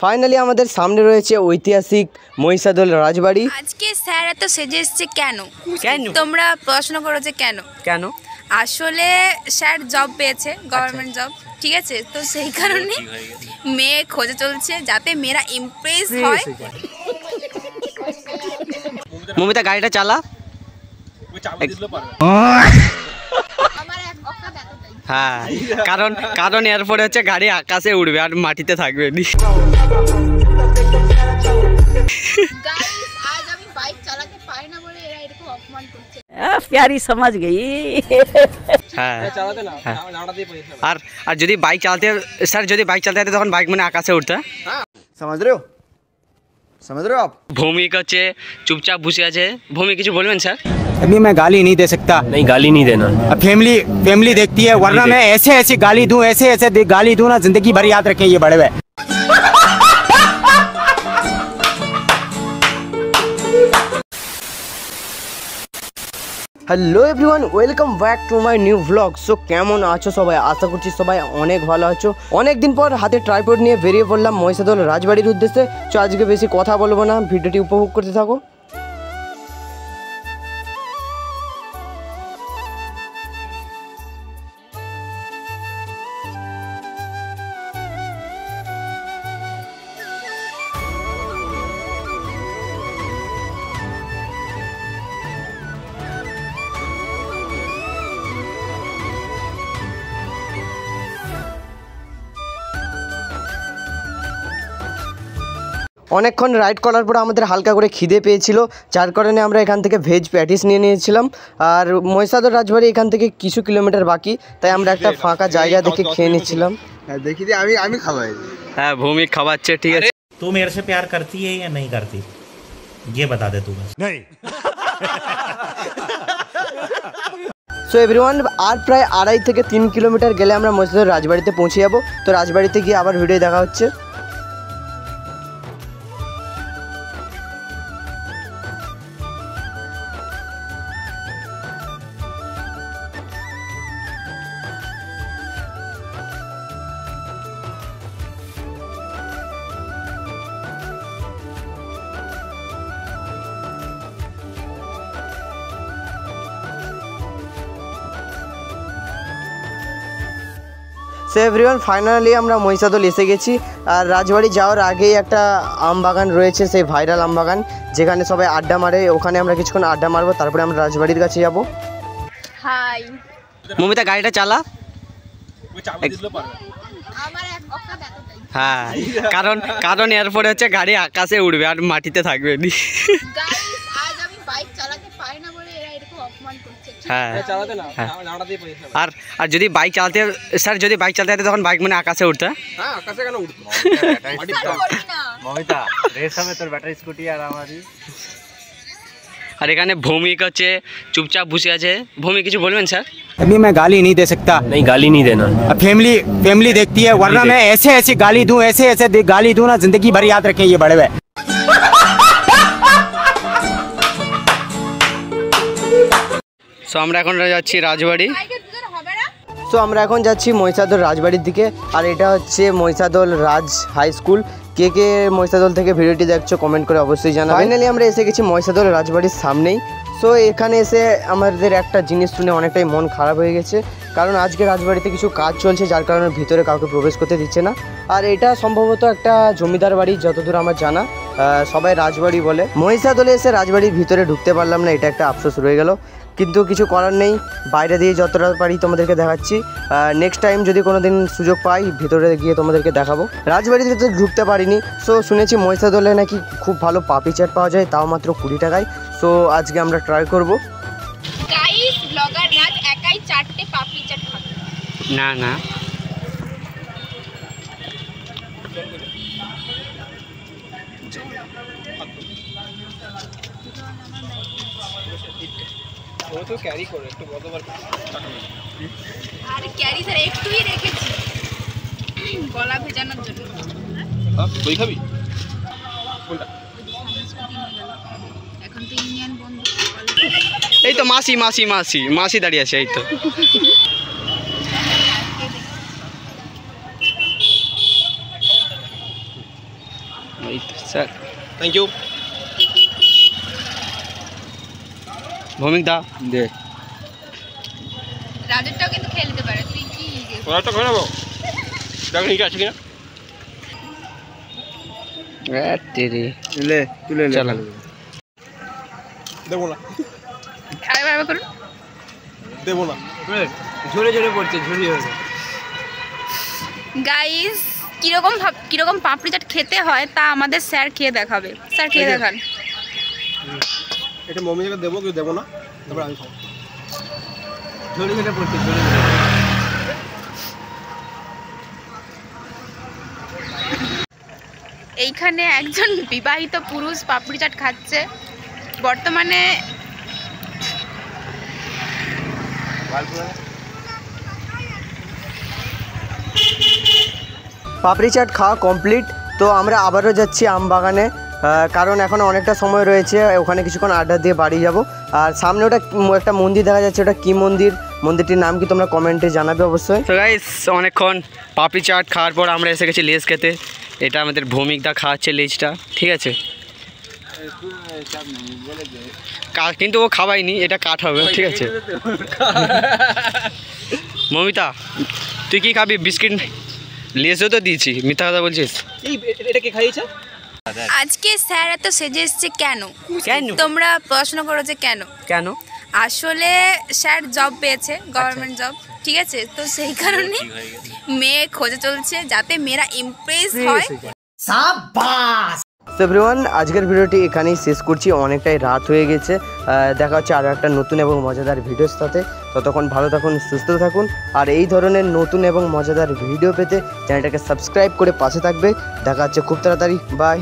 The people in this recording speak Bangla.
ফাইনালি আমাদের সামনে রয়েছে ঐতিহাসিক মহিষাদল রাজবাড়ি। আজকে স্যার এত সেজে এসছে কেন? তোমরা প্রশ্ন করো যে কেন কেন? আসলে স্যার জব পেয়েছে, গভর্নমেন্ট জব, ঠিক আছে? তো সেই কারণে মেয়ে খোঁজে চলছে যাতে মেয়েরা ইমপ্রেস হয়। মমিতা গাড়িটা চালা। হ্যাঁ, কারণ এরপরে হচ্ছে গাড়ি আকাশে উড়বে আর মাটিতে থাকবে। प्यारी समझ गई। আর যদি বাইক চালাতে স্যার যদি বাইক চালাতে তখন বাইক মানে আকাশে উঠতে। समझ रहे हो आप? ভৌমিক হচ্ছে চুপচাপ বসে আছে। ভৌমিক কিছু বলবেন স্যার? अभी मैं गाली नहीं दे सकता। नहीं, गाली नहीं देना। फैमिली देखती है, वरना मैं ऐसे गाली दूं, ऐसे गाली दूं ना, जिंदगी भर याद रखे ये बड़े हुए। Hello everyone, welcome back to my new blog. So কেমন আছো সবাই? আশা করছি সবাই অনেক ভালো আছো। অনেক দিন পর হাতে ট্রাইপড নিয়ে বেরিয়ে পড়লাম মহিষাদল রাজবাড়ির উদ্দেশ্যে। তো আজকে বেশি কথা বলবো না, ভিডিওটি উপভোগ করতে থাকো। অনেকক্ষণ রাইড করার পর আমাদের হালকা করে খিদে পেয়েছিল, যার কারণে আমরা এখান থেকে ভেজ প্যাটিস নিয়ে নিয়েছিলাম। আর মহিষাদল রাজবাড়ি এখান থেকে কিছু কিলোমিটার বাকি, তাই আমরা একটা ফাঁকা জায়গা দেখে খেয়ে নিচ্ছিলাম। দেখি যে আমি খাওয়াই। হ্যাঁ, ভৌমিক খাওয়াচ্ছে। ঠিক আছে, तू मेरे से प्यार करती है या नहीं करती, ये बता दे तू। नहीं। সো এভরিওয়ান, আর প্রায় 2.5 থেকে 3 কিলোমিটার গেলে আমরা মহিষাদল রাজবাড়িতে পৌঁছে যাবো। তো রাজবাড়িতে গিয়ে আবার ভিডিও দেখা হচ্ছে। সো এভরিওয়ান, ফাইনালি আমরা মহিষাদল এসে গেছি। আর রাজবাড়ি যাওয়ার আগেই একটা আম বাগান রয়েছে, সেই ভাইরাল আম বাগান, যেখানে সবাই আড্ডা মারে। ওখানে আমরা কিছুক্ষণ আড্ডা মারবো, তারপরে আমরা রাজবাড়ির কাছে যাব। হাই মমিতা গাড়িটা চালা। হ্যাঁ, কারণ এরপরে হচ্ছে গাড়ি আকাশে উড়বে আর মাটিতে থাকবে। আর যদি বাইক চালাতে স্যার যদি বাইক চালাতে তখন বাইক মানে আকাশে উঠতে। হ্যাঁ, আকাশে কেন উঠতো? মমিতা রেস হবে তোর ব্যাটারি স্কুটি আর আমারই। আর এখানে ভৌমিক হচ্ছে চুপচাপ বসে আছে। ভৌমিক কিছু বলবেন স্যার? अभी मैं गाली नहीं दे सकता। नहीं, गाली नहीं देना। फैमिली देखती है, वरना मैं ऐसे गाली दूं, ऐसे गाली दूं ना, जिंदगी भर याद रखे ये बड़े हुए। সো আমরা এখন যাচ্ছি রাজবাড়ি। সো আমরা এখন যাচ্ছি মহিষাদল রাজবাড়ির দিকে। আর এটা হচ্ছে মহিষাদল রাজ হাই স্কুল। কে কে মহিষাদল থেকে ভিডিওটি দেখছো কমেন্ট করে অবশ্যই জানাবেন। ফাইনালি আমরা এসে গেছি মহিষাদল রাজবাড়ির সামনেই। সো এখানে এসে আমাদের একটা জিনিস শুনে অনেকটাই মন খারাপ হয়ে গেছে, কারণ আজকে রাজবাড়িতে কিছু কাজ চলছে, যার কারণে ভিতরে কাউকে প্রবেশ করতে দিচ্ছে না। আর এটা সম্ভবত একটা জমিদার বাড়ি, যতদূর আমার জানা। সবাই রাজবাড়ি বলে। মহিষাদলে এসে রাজবাড়ির ভিতরে ঢুকতে পারলাম না, এটা একটা আফসোস রয়ে গেল। কিন্তু কিছু করার নেই, বাইরে দিয়ে যতটা পারি তোমাদেরকে দেখাচ্ছি। নেক্সট টাইম যদি কোনো দিন সুযোগ পাই ভিতরে গিয়ে তোমাদেরকে দেখাবো। রাজবাড়ির ভিতরে ঢুকতে পারিনি। সো শুনেছি মহিষাদলে নাকি খুব ভালো পাপড়ি চাট পাওয়া যায়, তাও মাত্র 20 টাকায়। সো আজকে আমরা ট্রাই করবো। গাইস, ব্লগার রাজ একাই 4টে পাপড়ি চাট খাবে। না ও তো ক্যারি করে একটু বড়বার। আরে ক্যারি স্যার একটুই রেখেছি গলা ভেজানোর জন্য। তুই খাবি কোনটা? এখন তো ইউনিয়ন বন্ধ। এই তো মাসি দাঁড়িয়ে আছে। এই তো স্যার থ্যাংক ইউ ভৌমিক দা দে রাজুরটাও কিন্তু খেয়ে নিতে পারে, তুই কি ওরা তো করে নেবো দেখ নিচে আছে কিনা তেরে লে তুলে লে চলো দেবো না আরেকবার করুন। দেবো না ঝরে ঝরে পড়ছে ঝুরি হয়ে গাইস কিরকম পাপড়ি চাট খেতে হয় তা আমাদের স্যার খেয়ে দেখাবে। স্যার খেয়ে দেখান। এটা মমি দেবো কেউ দেবো না তারপর আমি খাবো ঝরে ঝরে পড়ছে ঝরে এইখানে একজন বিবাহিত পুরুষ পাপড়ি চাট খাচ্ছে। বর্তমানে পাপড়ি চাট খাওয়া কমপ্লিট। তো আমরা আবারও যাচ্ছি আম বাগানে, কারণ এখন অনেকটা সময় রয়েছে, ওখানে কিছুক্ষণ আড্ডা দিয়ে বাড়ি যাব। আর সামনে ওটা একটা মন্দির দেখা যাচ্ছে, ওটা কী মন্দির, মন্দিরটির নাম কি তোমরা কমেন্টে জানাবে অবশ্যই। তো গাইস অনেকক্ষণ পাপড়ি চাট খাওয়ার পর আমরা এসে গেছি লেজ খেতে। এটা আমাদের ভৌমিকদা খাওয়াচ্ছে লেজটা, ঠিক আছে, কিন্তু ও খাওয়াইনি, এটা কাট হবে, ঠিক আছে। মমিতা তুই কি খাবি? বিস্কিট লেজও তো দিয়েছি, মিথ্যা কথা বলছিস। এটা কে খাইয়েছে? আজকে স্যার এত সেজে এসছে কেন? কেন? তোমরা প্রশ্ন করো যে কেন? কেন? আসলে স্যার জব পেয়েছে, গভর্নমেন্ট জব, ঠিক আছে, তো সেই কারণে মেয়ে খোঁজে চলছে যাতে মেয়েরা ইমপ্রেস হয়। তো এভরিওয়ান, আজকের ভিডিওটি এখানেই শেষ করছি, অনেকটাই রাত হয়ে গেছে। দেখা হচ্ছে আরও একটা নতুন এবং মজাদার ভিডিওর সাথে। ততক্ষণ ভালো থাকুন, সুস্থ থাকুন, আর এই ধরনের নতুন এবং মজাদার ভিডিও পেতে চ্যানেলটাকে সাবস্ক্রাইব করে পাশে থাকবে। দেখা হচ্ছে খুব তাড়াতাড়ি, বাই।